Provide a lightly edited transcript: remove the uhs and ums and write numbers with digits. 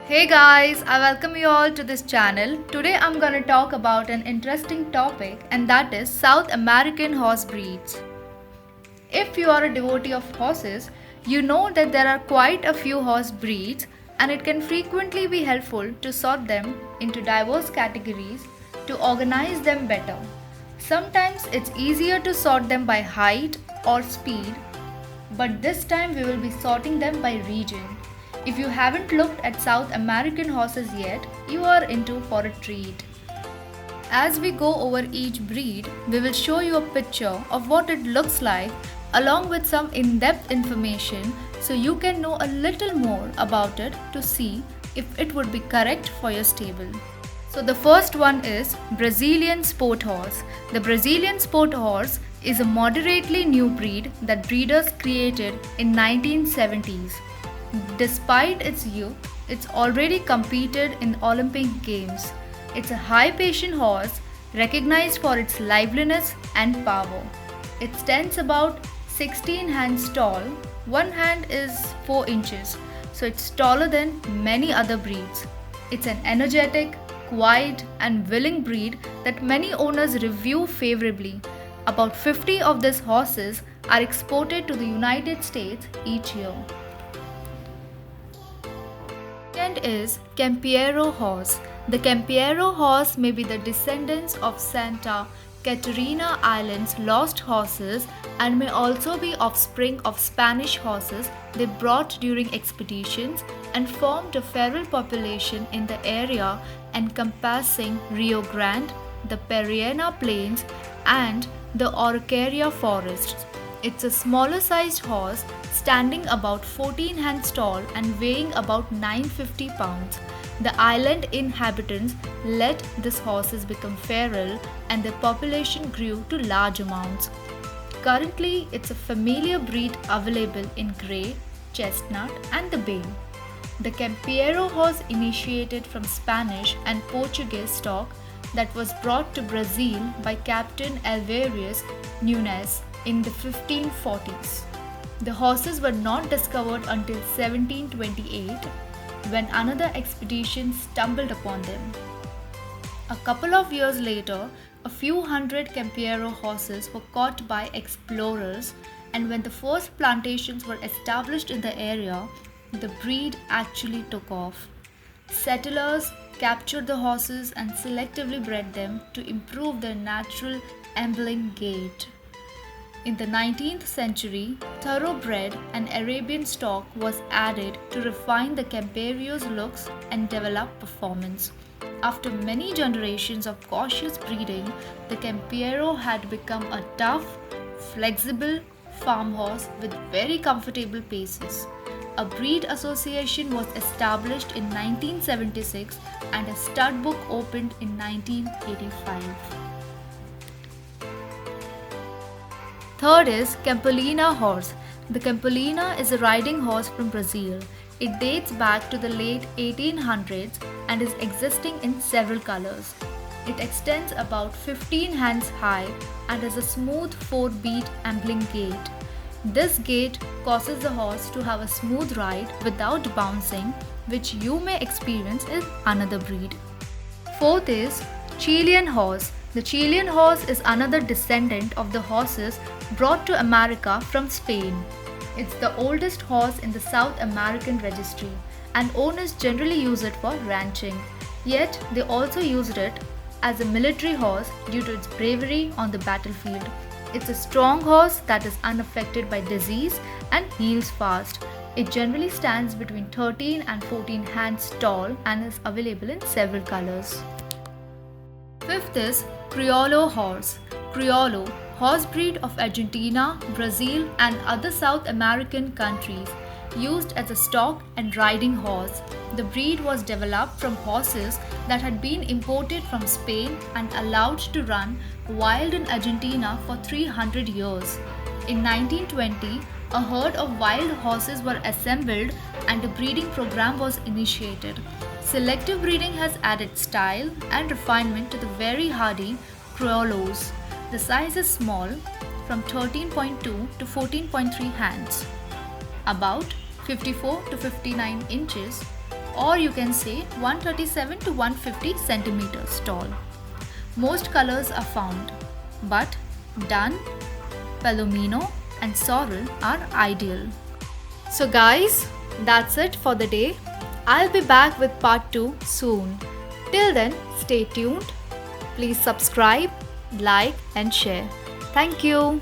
Hey guys, I welcome you all to this channel. Today I'm gonna talk about an interesting topic, and that is South American horse breeds. If you are a devotee of horses, you know that there are quite a few horse breeds, and it can frequently be helpful to sort them into diverse categories to organize them better. Sometimes it's easier to sort them by height or speed, but this time we will be sorting them by region. If you haven't looked at South American horses yet, you are in for a treat. As we go over each breed, we will show you a picture of what it looks like along with some in-depth information so you can know a little more about it to see if it would be correct for your stable. So the first one is Brazilian Sport Horse. The Brazilian Sport Horse is a moderately new breed that breeders created in 1970s. Despite its youth, it's already competed in Olympic Games. It's a high-patient horse recognized for its liveliness and power. It stands about 16 hands tall. One hand is 4 inches, so it's taller than many other breeds. It's an energetic, quiet and willing breed that many owners review favorably. About 50 of these horses are exported to the United States each year. Second is CAMPEIRO horse. The CAMPEIRO horse may be the descendants of Santa Catarina Island's lost horses and may also be offspring of Spanish horses they brought during expeditions and formed a feral population in the area encompassing Rio Grande, the Paraná Plains and the Araucaria forests. It's a smaller sized horse standing about 14 hands tall and weighing about 950 pounds. The island inhabitants let these horses become feral and their population grew to large amounts. Currently, it's a familiar breed available in grey, chestnut and the bay. The CAMPEIRO horse initiated from Spanish and Portuguese stock that was brought to Brazil by Captain Alvares Nunes in the 1540s. The horses were not discovered until 1728 when another expedition stumbled upon them. A couple of years later, a few hundred CAMPEIRO horses were caught by explorers, and when the first plantations were established in the area, the breed actually took off. Settlers captured the horses and selectively bred them to improve their natural ambling gait. In the 19th century, thoroughbred and Arabian stock was added to refine the CAMPEIRO's looks and develop performance. After many generations of cautious breeding, the CAMPEIRO had become a tough, flexible farm horse with very comfortable paces. A breed association was established in 1976 and a stud book opened in 1985. Third is CAMPOLINA horse. The CAMPOLINA is a riding horse from Brazil. It dates back to the late 1800s and is existing in several colors. It extends about 15 hands high and has a smooth 4-beat ambling gait. This gait causes the horse to have a smooth ride without bouncing, which you may experience in another breed. Fourth is Chilean horse. The Chilean horse is another descendant of the horses brought to America from Spain. It's the oldest horse in the South American registry, and owners generally use it for ranching. Yet, they also used it as a military horse due to its bravery on the battlefield. It's a strong horse that is unaffected by disease and heals fast. It generally stands between 13 and 14 hands tall and is available in several colors. Fifth is CRIOLLO horse. CRIOLLO, horse breed of Argentina, Brazil and other South American countries, used as a stock and riding horse. The breed was developed from horses that had been imported from Spain and allowed to run wild in Argentina for 300 years. In 1920, a herd of wild horses were assembled and a breeding program was initiated. Selective breeding has added style and refinement to the very hardy CRIOLLOs. The size is small, from 13.2 to 14.3 hands, about 54 to 59 inches, or you can say 137 to 150 centimeters tall. Most colors are found, but dun, palomino and sorrel are ideal. So guys, that's it for the day. I'll be back with part 2 soon. Till then, stay tuned. Please subscribe, like and share. Thank you.